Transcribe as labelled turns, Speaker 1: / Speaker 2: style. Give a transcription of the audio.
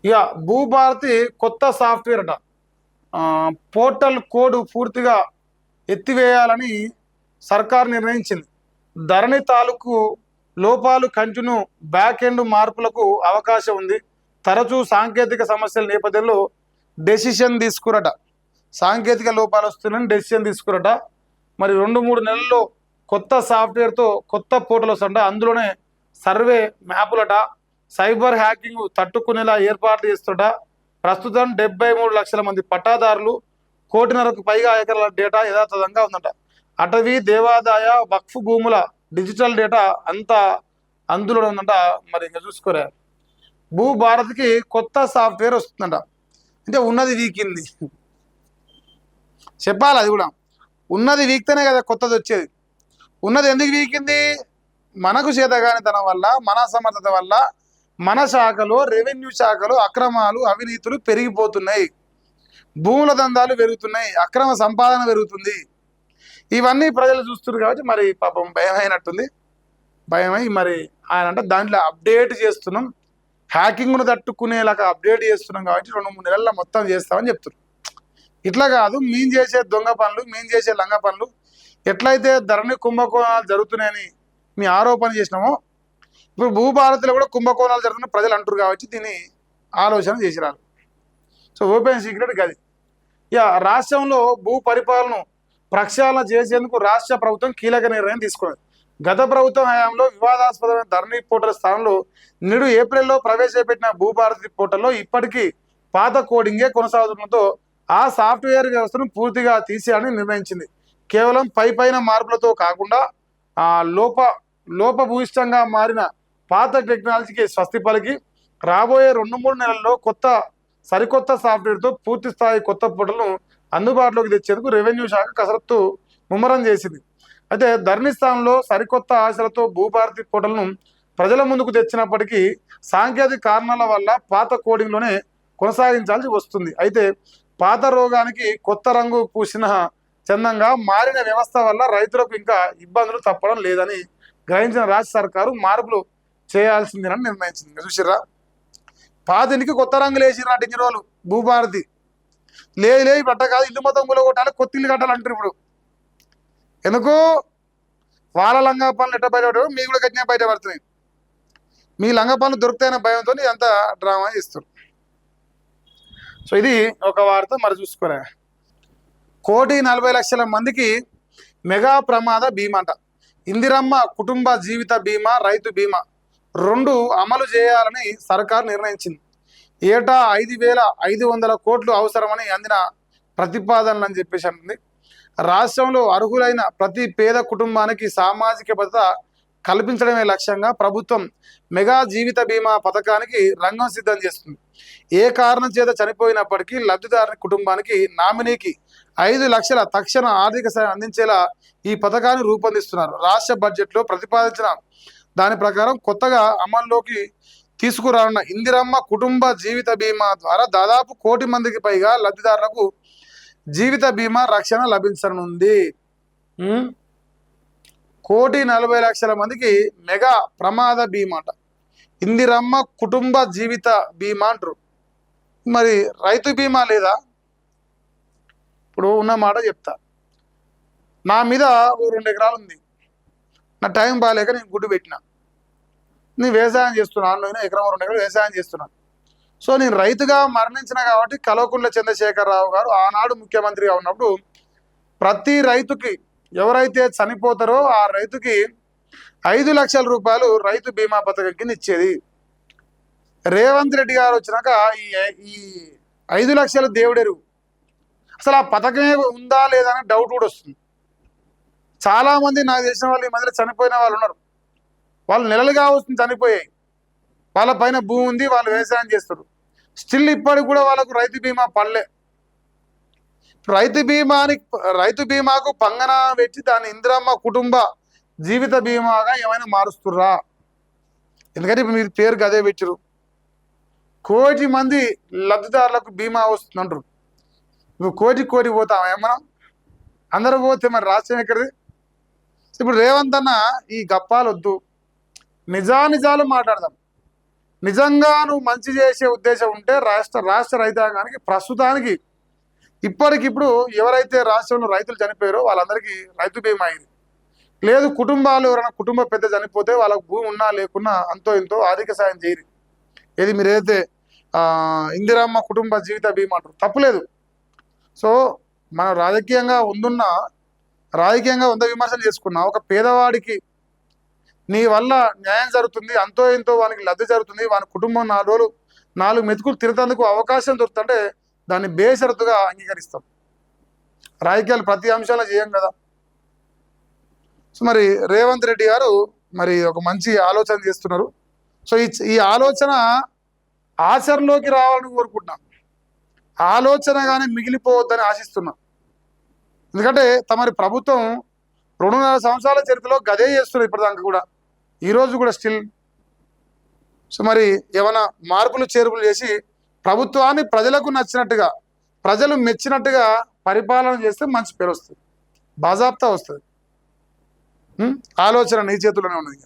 Speaker 1: ఇక భూభారతి కొత్త సాఫ్ట్వేర్ అట. పోర్టల్ కోడ్ పూర్తిగా ఎత్తివేయాలని సర్కార్ నిర్ణయించింది. ధరణి తాలూకు లోపాలు కంటిన్యూ బ్యాక్ ఎండ్ మార్పులకు అవకాశం ఉంది. తరచూ సాంకేతిక సమస్యల నేపథ్యంలో డెసిషన్ తీసుకురట. సాంకేతిక లోపాలు వస్తున్నాయని డెసిషన్ తీసుకురట. మరి 2-3 నెలల్లో కొత్త సాఫ్ట్వేర్తో కొత్త పోర్టల్ వస్తుంట. అందులోనే సర్వే మ్యాపులట, సైబర్ హ్యాకింగ్ తట్టుకునేలా ఏర్పాట్లు చేస్తుంట. ప్రస్తుతం 73 లక్షల మంది పట్టాదారులు, 1.5 కోటి పైగా ఎకరాల డేటా యథాతథంగా ఉందంట. అటవీ, దేవాదాయ, వక్ఫ్ భూముల డిజిటల్ డేటా అంతా అందులో ఉందంట. మరి ఇంకా చూసుకోరా, భూభారత్కి కొత్త సాఫ్ట్వేర్ వస్తుందంట. అంటే ఉన్నది వీకింది చెప్పాలి. అది కూడా ఉన్నది వీక్తేనే కదా కొత్తది వచ్చేది. ఉన్నది ఎందుకు వీకింది? మనకు చేతగానితనం వల్ల, మన అసమర్థత వల్ల మన శాఖలో, రెవెన్యూ శాఖలో అక్రమాలు, అవినీతులు పెరిగిపోతున్నాయి. భూముల దందాలు పెరుగుతున్నాయి, అక్రమ సంపాదన పెరుగుతుంది. ఇవన్నీ ప్రజలు చూస్తున్నారు కాబట్టి మరి పాపం భయం అయినట్టుంది. భయమై మరి ఆయన అంటే దాంట్లో అప్డేట్ చేస్తున్నాం, హ్యాకింగ్ను తట్టుకునేలాగా అప్డేట్ చేస్తున్నాం కాబట్టి 2-3 నెలల్లో మొత్తం చేస్తామని చెప్తున్నారు. ఇట్లా కాదు, మేము చేసే దొంగ పనులు, మేము చేసే లంగ పనులు, ఎట్లయితే ధరణి కుంభకోణాలు జరుగుతున్నాయని మీ ఆరోపణ చేసినామో, ఇప్పుడు భూభారతిలో కూడా కుంభకోణాలు జరుగుతున్న ప్రజలు అంటారు కాబట్టి దీన్ని ఆలోచన చేసిరారు. సో ఓపెన్ సీక్రెట్ గది. ఇక రాష్ట్రంలో భూ పరిపాలన ప్రక్షాళన చేసేందుకు రాష్ట్ర ప్రభుత్వం కీలక నిర్ణయం తీసుకున్నది. గత ప్రభుత్వం హయాంలో వివాదాస్పదమైన ధరణి పోర్టల్ స్థానంలో నేడు ఏప్రిల్లో ప్రవేశపెట్టిన భూభారతి పోర్టల్లో ఇప్పటికీ పాత కోడింగే కొనసాగుతుండటంతో ఆ సాఫ్ట్వేర్ వ్యవస్థను పూర్తిగా తీసేయాలని నిర్ణయించింది. కేవలం పైన మార్పులతో కాకుండా లోపభూయిష్టంగా మారిన పాత టెక్నాలజీకి స్వస్తి పలికి రాబోయే 2-3 నెలల్లో సరికొత్త సాఫ్ట్వేర్తో పూర్తి స్థాయి కొత్త పోర్టల్ను అందుబాటులోకి తెచ్చేందుకు రెవెన్యూ శాఖ కసరత్తు ముమ్మరం చేసింది. అయితే ధరణి స్థానంలో సరికొత్త ఆశలతో భూభారతి పోర్టల్ను ప్రజల ముందుకు తెచ్చినప్పటికీ సాంకేతిక కారణాల వల్ల పాత కోడింగ్లోనే కొనసాగించాల్సి వస్తుంది. అయితే పాత రోగానికి కొత్త రంగు పూసిన చందంగా మారిన వ్యవస్థ వల్ల రైతులకు ఇంకా ఇబ్బందులు తప్పడం లేదని గ్రహించిన రాష్ట్ర సర్కారు మార్పులు చేయాల్సిందేనని నిర్ణయించింది. చూసిర్రా, పాతినికి కొత్త రంగులు వేసిర్రు నాటి ఇన్ని రోజులు భూభారతి. లేదు పట్ట కాదు, ఇల్లు మొత్తం కొట్టాలి, కొత్త ఇల్లు కట్టాలంటారు. ఇప్పుడు ఎందుకు? వాళ్ళ లంగా పనులు ఎట్ట బయటపడ్డాడు, మీ కూడా గట్టిగా బయటపడుతున్నాయి. మీ లంగా పనులు దొరుకుతాయన్న భయంతో ఇదంతా డ్రామా ఇస్తారు. సో ఇది ఒక వార్త. మరి చూసుకోరా, 1,40,00,000 మందికి మెగా ప్రమాద బీమా అంట. ఇందిరమ్మ కుటుంబ జీవిత బీమా, రైతు బీమా 2 అమలు చేయాలని సర్కారు నిర్ణయించింది. ఏటా 5,500 కోట్లు అవసరమని అందిన ప్రతిపాదనలు అని చెప్పేసి అంటుంది. రాష్ట్రంలో అర్హులైన ప్రతి పేద కుటుంబానికి సామాజిక భద్రత కల్పించడమే లక్ష్యంగా ప్రభుత్వం మెగా జీవిత బీమా పథకానికి రంగం సిద్ధం చేస్తుంది. ఏ కారణం చేత చనిపోయినప్పటికీ లబ్ధిదారుని కుటుంబానికి, నామినీకి 5 లక్షల తక్షణ ఆర్థిక సాయం అందించేలా ఈ పథకాన్ని రూపొందిస్తున్నారు. రాష్ట్ర బడ్జెట్లో ప్రతిపాదించిన దాని ప్రకారం కొత్తగా అమల్లోకి తీసుకురానున్న ఇందిరమ్మ కుటుంబ జీవిత బీమా ద్వారా దాదాపు 1 కోటి మందికి పైగా లబ్ధిదారులకు జీవిత బీమా రక్షణ లభించనుంది. 1,40,00,000 మందికి మెగా ప్రమాద బీమా అంట. ఇందిరమ్మ కుటుంబ జీవిత బీమా అంటారు. మరి రైతు బీమా లేదా? ఇప్పుడు ఉన్న మాట చెప్తా. నా మీద 2 ఎకరాలు ఉంది, నా టైం బాగాలేక నేను గుడ్డు పెట్టిన, నేను వ్యవసాయం చేస్తున్నాను, నేను 1 ఎకరం 2 ఎకరాలు వ్యవసాయం చేస్తున్నాను. సో నేను రైతుగా మరణించిన కాబట్టి కల్వకుంట్ల చంద్రశేఖరరావు గారు ఆనాడు ముఖ్యమంత్రిగా ఉన్నప్పుడు ప్రతి రైతుకి, ఎవరైతే చనిపోతారో ఆ రైతుకి 5 లక్షల రూపాయలు రైతు బీమా పథకం కింద ఇచ్చేది. రేవంత్ రెడ్డి గారు వచ్చినాక ఈ 5 లక్షల దేవుడెరు, అసలు ఆ పథకమే ఉందా లేదా అని డౌట్ కూడా వస్తుంది. చాలామంది నాకు తెలిసిన వాళ్ళు ఈ మధ్యలో చనిపోయిన వాళ్ళు ఉన్నారు. వాళ్ళు నెలలుగా వస్తుంది చనిపోయాయి, వాళ్ళ పైన భూమి ఉంది, వాళ్ళు వ్యవసాయం చేస్తారు. స్టిల్ ఇప్పటికి కూడా వాళ్ళకు రైతు బీమా పడలే. రైతు బీమాకు పంగన పెట్టి దాన్ని ఇందిరమ్మ కుటుంబ జీవిత బీమాగా ఏమైనా మారుస్తుర్రా? ఎందుకంటే ఇప్పుడు మీరు పేరు గదే పెట్టారు. 1 కోటి మంది లబ్ధిదారులకు బీమా వస్తుందంటారు. ఇప్పుడు కోటి పోతాం ఏమన్నా? అందరూ పోతే మరి రాష్ట్రం ఎక్కడిది? ఇప్పుడు రేవంత్ అన్న ఈ గప్పాలు వద్దు, నిజాలు మాట్లాడదాం. నిజంగా నువ్వు మంచి చేసే ఉద్దేశం ఉంటే రాష్ట్ర రైతాంగానికి ప్రస్తుతానికి ఇప్పటికిప్పుడు ఎవరైతే రాష్ట్రంలో రైతులు చనిపోయారో వాళ్ళందరికీ రైతు బీమా అయింది. లేదు కుటుంబాలు ఎవరైనా కుటుంబ పెద్ద చనిపోతే వాళ్ళకు భూమి ఉన్నా లేకున్నా అంతో ఇంతో ఆర్థిక సాయం చేయరు. ఏది మీరు ఏదైతే ఇందిరమ్మ కుటుంబ జీవిత బీమా అంటారు, తప్పులేదు. సో మనం రాజకీయంగా వంద విమర్శలు చేసుకున్నా ఒక పేదవాడికి నీ వల్ల న్యాయం జరుగుతుంది, అంతో ఎంతో వానికి లబ్ధి జరుగుతుంది, వాని కుటుంబం 4 రోజులు 4 మెతుకులు తిరగేందుకు అవకాశం దొరుకుతుంటే దాన్ని బేషరతుగా అంగీకరిస్తాం. రాజకీయాలు ప్రతి అంశాలు చేయం కదా. సో మరి రేవంత్ రెడ్డి గారు మరి ఒక మంచి ఆలోచన చేస్తున్నారు. సో ఈ ఆలోచన ఆచరణలోకి రావాలని కోరుకుంటున్నా, ఆలోచనగానే మిగిలిపోవద్దని ఆశిస్తున్నా. ఎందుకంటే తమరి ప్రభుత్వం 2.5 సంవత్సరాల చరిత్రలో గదే చేస్తున్నారు ఇప్పటిదాకా కూడా, ఈరోజు కూడా స్టిల్. సో మరి ఏమైనా మార్పులు చేర్పులు చేసి ప్రభుత్వాన్ని ప్రజలకు నచ్చినట్టుగా, ప్రజలు మెచ్చినట్టుగా పరిపాలన చేస్తే మంచి పేరు వస్తుంది, బాజాప్తా వస్తుంది. ఆలోచన నీ చేతుల్లోనే ఉన్నది.